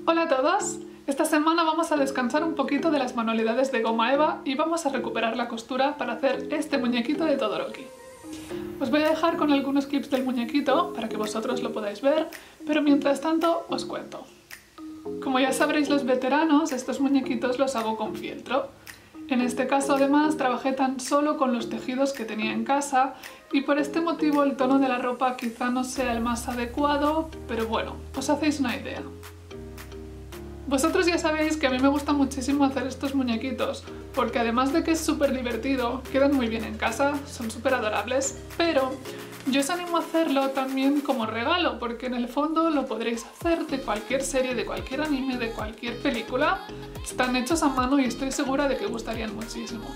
Hola a todos, esta semana vamos a descansar un poquito de las manualidades de goma eva y vamos a recuperar la costura para hacer este muñequito de Todoroki. Os voy a dejar con algunos clips del muñequito para que vosotros lo podáis ver, pero mientras tanto os cuento. Como ya sabréis los veteranos, estos muñequitos los hago con fieltro. En este caso además trabajé tan solo con los tejidos que tenía en casa y por este motivo el tono de la ropa quizá no sea el más adecuado, pero bueno, os hacéis una idea. Vosotros ya sabéis que a mí me gusta muchísimo hacer estos muñequitos, porque además de que es súper divertido, quedan muy bien en casa, son súper adorables, pero yo os animo a hacerlo también como regalo, porque en el fondo lo podréis hacer de cualquier serie, de cualquier anime, de cualquier película. Están hechos a mano y estoy segura de que gustarían muchísimo.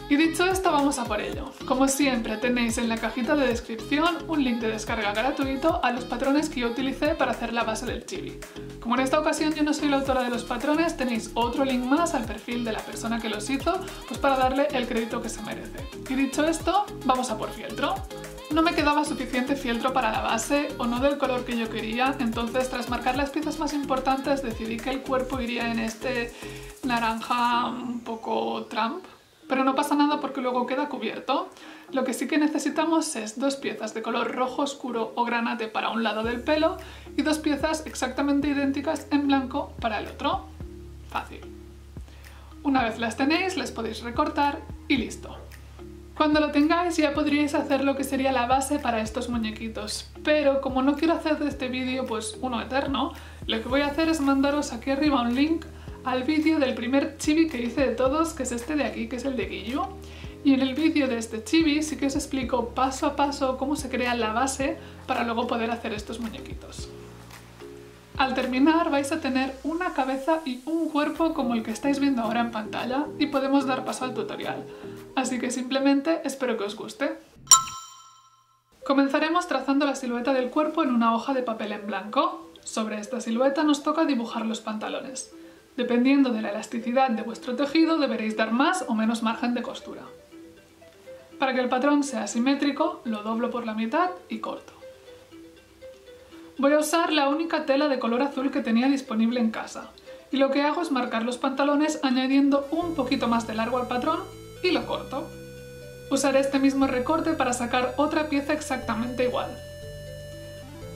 Y dicho esto, vamos a por ello. Como siempre, tenéis en la cajita de descripción un link de descarga gratuito a los patrones que yo utilicé para hacer la base del chibi. Como en esta ocasión yo no soy la autora de los patrones, tenéis otro link más al perfil de la persona que los hizo, pues para darle el crédito que se merece. Y dicho esto, vamos a por fieltro. No me quedaba suficiente fieltro para la base o no del color que yo quería, entonces tras marcar las piezas más importantes decidí que el cuerpo iría en este naranja un poco Trump. Pero no pasa nada porque luego queda cubierto. Lo que sí que necesitamos es dos piezas de color rojo oscuro o granate para un lado del pelo y dos piezas exactamente idénticas en blanco para el otro. Fácil. Una vez las tenéis, las podéis recortar y listo. Cuando lo tengáis ya podríais hacer lo que sería la base para estos muñequitos, pero como no quiero hacer de este vídeo pues uno eterno, lo que voy a hacer es mandaros aquí arriba un link al vídeo del primer chibi que hice de todos, que es este de aquí, que es el de Giyu. Y en el vídeo de este chibi sí que os explico paso a paso cómo se crea la base para luego poder hacer estos muñequitos. Al terminar vais a tener una cabeza y un cuerpo como el que estáis viendo ahora en pantalla y podemos dar paso al tutorial. Así que simplemente espero que os guste. Comenzaremos trazando la silueta del cuerpo en una hoja de papel en blanco. Sobre esta silueta nos toca dibujar los pantalones. Dependiendo de la elasticidad de vuestro tejido deberéis dar más o menos margen de costura. Para que el patrón sea simétrico, lo doblo por la mitad y corto. Voy a usar la única tela de color azul que tenía disponible en casa, y lo que hago es marcar los pantalones añadiendo un poquito más de largo al patrón y lo corto. Usaré este mismo recorte para sacar otra pieza exactamente igual.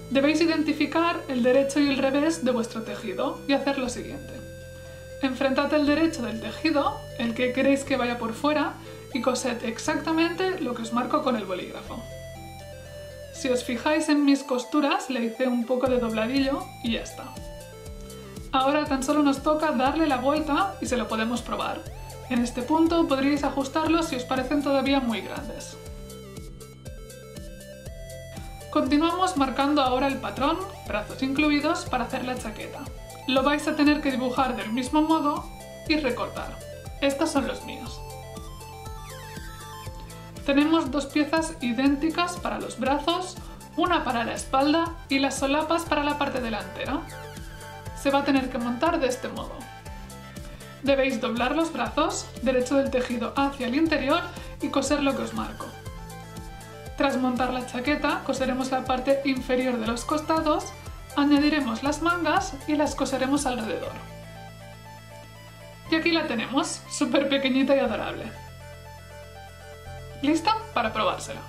Debéis identificar el derecho y el revés de vuestro tejido y hacer lo siguiente. Enfrentad el derecho del tejido, el que queréis que vaya por fuera, y cosed exactamente lo que os marco con el bolígrafo. Si os fijáis en mis costuras, le hice un poco de dobladillo y ya está. Ahora tan solo nos toca darle la vuelta y se lo podemos probar. En este punto podríais ajustarlos si os parecen todavía muy grandes. Continuamos marcando ahora el patrón, brazos incluidos, para hacer la chaqueta. Lo vais a tener que dibujar del mismo modo y recortar. Estos son los míos. Tenemos dos piezas idénticas para los brazos, una para la espalda y las solapas para la parte delantera. Se va a tener que montar de este modo. Debéis doblar los brazos, derecho del tejido hacia el interior y coser lo que os marco. Tras montar la chaqueta, coseremos la parte inferior de los costados, añadiremos las mangas y las coseremos alrededor. Y aquí la tenemos, súper pequeñita y adorable. ¿Lista? Para probársela.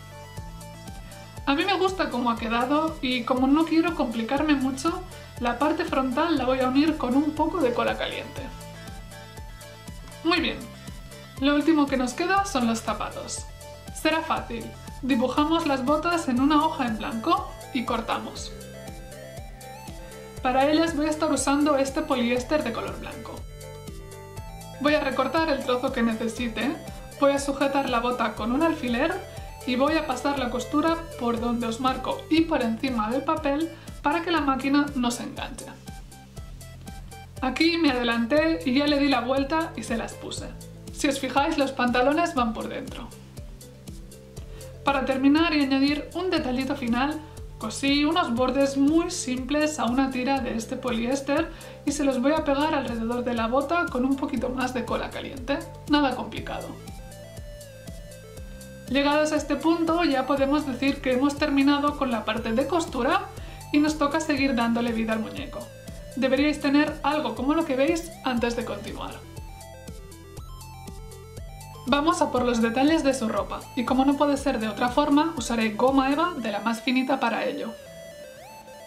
A mí me gusta cómo ha quedado y como no quiero complicarme mucho, la parte frontal la voy a unir con un poco de cola caliente. Muy bien, lo último que nos queda son los zapatos. Será fácil, dibujamos las botas en una hoja en blanco y cortamos. Para ellas voy a estar usando este poliéster de color blanco. Voy a recortar el trozo que necesite, voy a sujetar la bota con un alfiler y voy a pasar la costura por donde os marco y por encima del papel para que la máquina no se enganche. Aquí me adelanté y ya le di la vuelta y se las puse. Si os fijáis, los pantalones van por dentro. Para terminar y añadir un detallito final, cosí unos bordes muy simples a una tira de este poliéster y se los voy a pegar alrededor de la bota con un poquito más de cola caliente. Nada complicado. Llegados a este punto ya podemos decir que hemos terminado con la parte de costura y nos toca seguir dándole vida al muñeco. Deberíais tener algo como lo que veis antes de continuar. Vamos a por los detalles de su ropa, y como no puede ser de otra forma, usaré goma eva de la más finita para ello.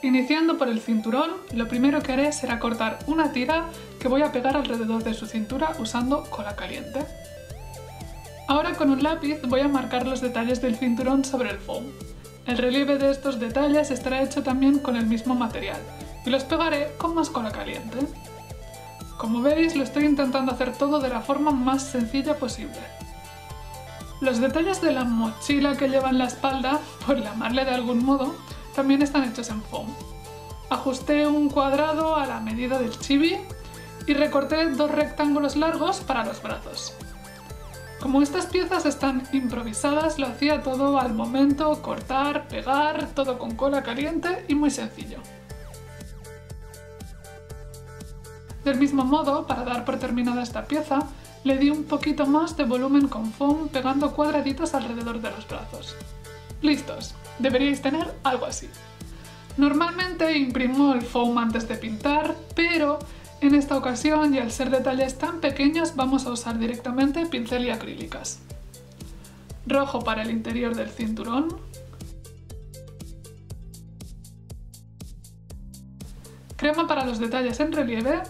Iniciando por el cinturón, lo primero que haré será cortar una tira que voy a pegar alrededor de su cintura usando cola caliente. Ahora con un lápiz voy a marcar los detalles del cinturón sobre el foam. El relieve de estos detalles estará hecho también con el mismo material, y los pegaré con más cola caliente. Como veis, lo estoy intentando hacer todo de la forma más sencilla posible. Los detalles de la mochila que lleva en la espalda, por llamarle de algún modo, también están hechos en foam. Ajusté un cuadrado a la medida del chibi y recorté 2 rectángulos largos para los brazos. Como estas piezas están improvisadas, lo hacía todo al momento, cortar, pegar, todo con cola caliente y muy sencillo. Del mismo modo, para dar por terminada esta pieza, le di un poquito más de volumen con foam pegando cuadraditos alrededor de los brazos. ¡Listos! Deberíais tener algo así. Normalmente imprimo el foam antes de pintar, pero en esta ocasión y al ser detalles tan pequeños vamos a usar directamente pincel y acrílicas. Rojo para el interior del cinturón. Crema para los detalles en relieve.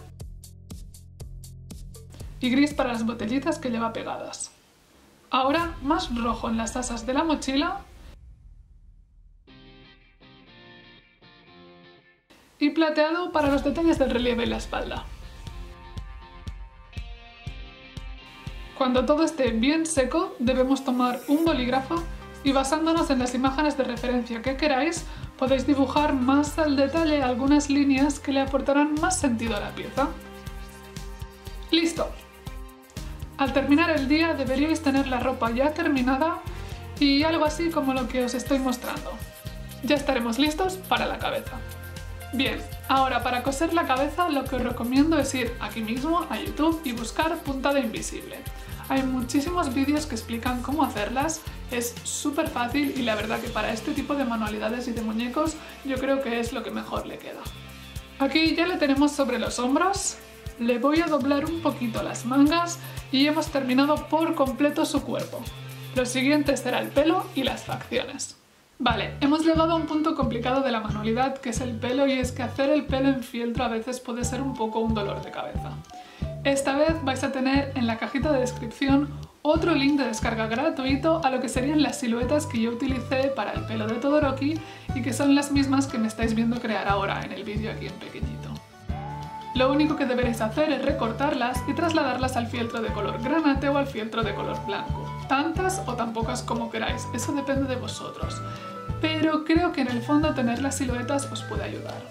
Y gris para las botellitas que lleva pegadas. Ahora más rojo en las asas de la mochila. Y plateado para los detalles del relieve y la espalda. Cuando todo esté bien seco, debemos tomar un bolígrafo y basándonos en las imágenes de referencia que queráis, podéis dibujar más al detalle algunas líneas que le aportarán más sentido a la pieza. ¡Listo! Al terminar el día deberíais tener la ropa ya terminada y algo así como lo que os estoy mostrando. Ya estaremos listos para la cabeza. Bien, ahora para coser la cabeza lo que os recomiendo es ir aquí mismo a YouTube y buscar puntada invisible. Hay muchísimos vídeos que explican cómo hacerlas, es súper fácil y la verdad que para este tipo de manualidades y de muñecos yo creo que es lo que mejor le queda. Aquí ya le tenemos sobre los hombros, le voy a doblar un poquito las mangas y hemos terminado por completo su cuerpo. Lo siguiente será el pelo y las facciones. Vale, hemos llegado a un punto complicado de la manualidad que es el pelo y es que hacer el pelo en fieltro a veces puede ser un poco un dolor de cabeza. Esta vez vais a tener en la cajita de descripción otro link de descarga gratuito a lo que serían las siluetas que yo utilicé para el pelo de Todoroki y que son las mismas que me estáis viendo crear ahora en el vídeo aquí en pequeñito. Lo único que deberéis hacer es recortarlas y trasladarlas al fieltro de color granate o al fieltro de color blanco. Tantas o tan pocas como queráis, eso depende de vosotros. Pero creo que en el fondo tener las siluetas os puede ayudar.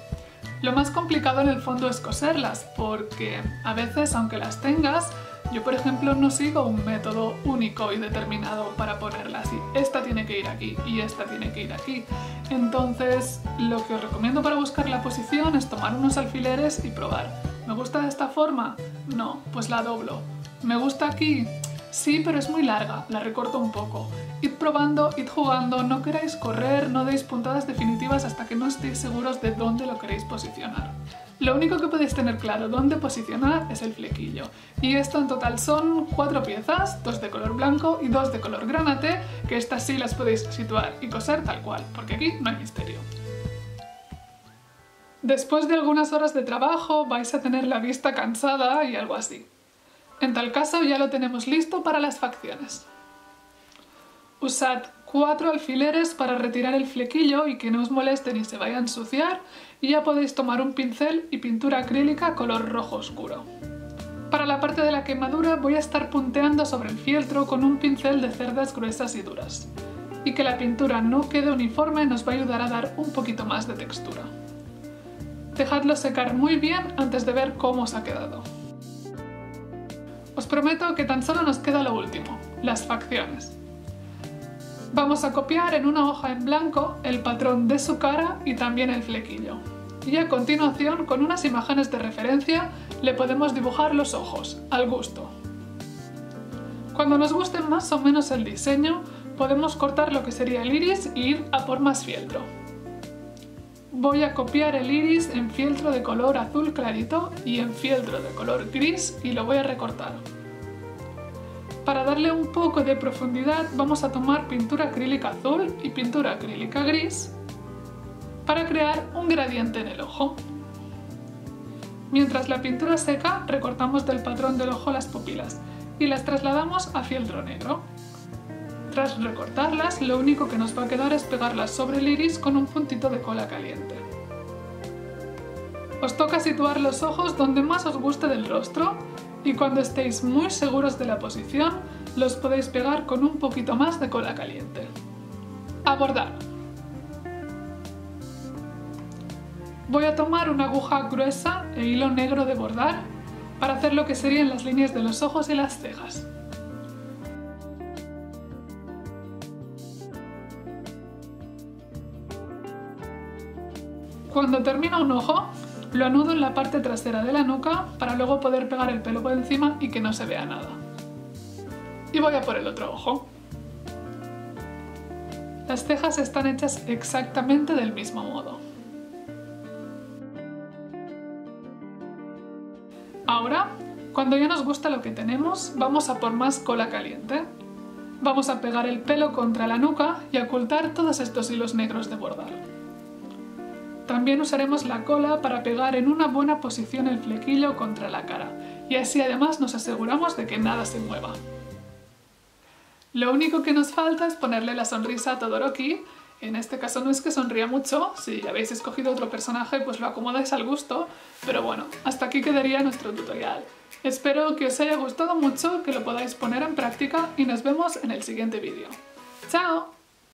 Lo más complicado en el fondo es coserlas, porque a veces, aunque las tengas, yo por ejemplo no sigo un método único y determinado para ponerlas y esta tiene que ir aquí y esta tiene que ir aquí. Entonces, lo que os recomiendo para buscar la posición es tomar unos alfileres y probar. ¿Me gusta de esta forma? No, pues la doblo. ¿Me gusta aquí? Sí, pero es muy larga, la recorto un poco. Id probando, id jugando, no queráis correr, no deis puntadas definitivas hasta que no estéis seguros de dónde lo queréis posicionar. Lo único que podéis tener claro dónde posicionar es el flequillo. Y esto en total son 4 piezas, 2 de color blanco y 2 de color granate, que estas sí las podéis situar y coser tal cual, porque aquí no hay misterio. Después de algunas horas de trabajo vais a tener la vista cansada y algo así. En tal caso ya lo tenemos listo para las facciones. Usad 4 alfileres para retirar el flequillo y que no os moleste ni se vaya a ensuciar y ya podéis tomar un pincel y pintura acrílica color rojo oscuro. Para la parte de la quemadura voy a estar punteando sobre el fieltro con un pincel de cerdas gruesas y duras. Y que la pintura no quede uniforme nos va a ayudar a dar un poquito más de textura. Dejadlo secar muy bien antes de ver cómo os ha quedado. Os prometo que tan solo nos queda lo último, las facciones. Vamos a copiar en una hoja en blanco el patrón de su cara y también el flequillo. Y a continuación, con unas imágenes de referencia, le podemos dibujar los ojos, al gusto. Cuando nos guste más o menos el diseño, podemos cortar lo que sería el iris e ir a por más fieltro. voy a copiar el iris en fieltro de color azul clarito y en fieltro de color gris y lo voy a recortar. Para darle un poco de profundidad vamos a tomar pintura acrílica azul y pintura acrílica gris para crear un gradiente en el ojo. Mientras la pintura seca, recortamos del patrón del ojo las pupilas y las trasladamos a fieltro negro. Tras recortarlas, lo único que nos va a quedar es pegarlas sobre el iris con un puntito de cola caliente. Os toca situar los ojos donde más os guste del rostro y cuando estéis muy seguros de la posición, los podéis pegar con un poquito más de cola caliente. A bordar. Voy a tomar una aguja gruesa e hilo negro de bordar para hacer lo que serían las líneas de los ojos y las cejas. Cuando termino un ojo, lo anudo en la parte trasera de la nuca para luego poder pegar el pelo por encima y que no se vea nada. Y voy a por el otro ojo. Las cejas están hechas exactamente del mismo modo. Ahora, cuando ya nos gusta lo que tenemos, vamos a por más cola caliente. Vamos a pegar el pelo contra la nuca y a ocultar todos estos hilos negros de bordar. También usaremos la cola para pegar en una buena posición el flequillo contra la cara y así además nos aseguramos de que nada se mueva. Lo único que nos falta es ponerle la sonrisa a Todoroki. En este caso no es que sonría mucho, si habéis escogido otro personaje pues lo acomodáis al gusto, pero bueno, hasta aquí quedaría nuestro tutorial. Espero que os haya gustado mucho, que lo podáis poner en práctica y nos vemos en el siguiente vídeo. ¡Chao!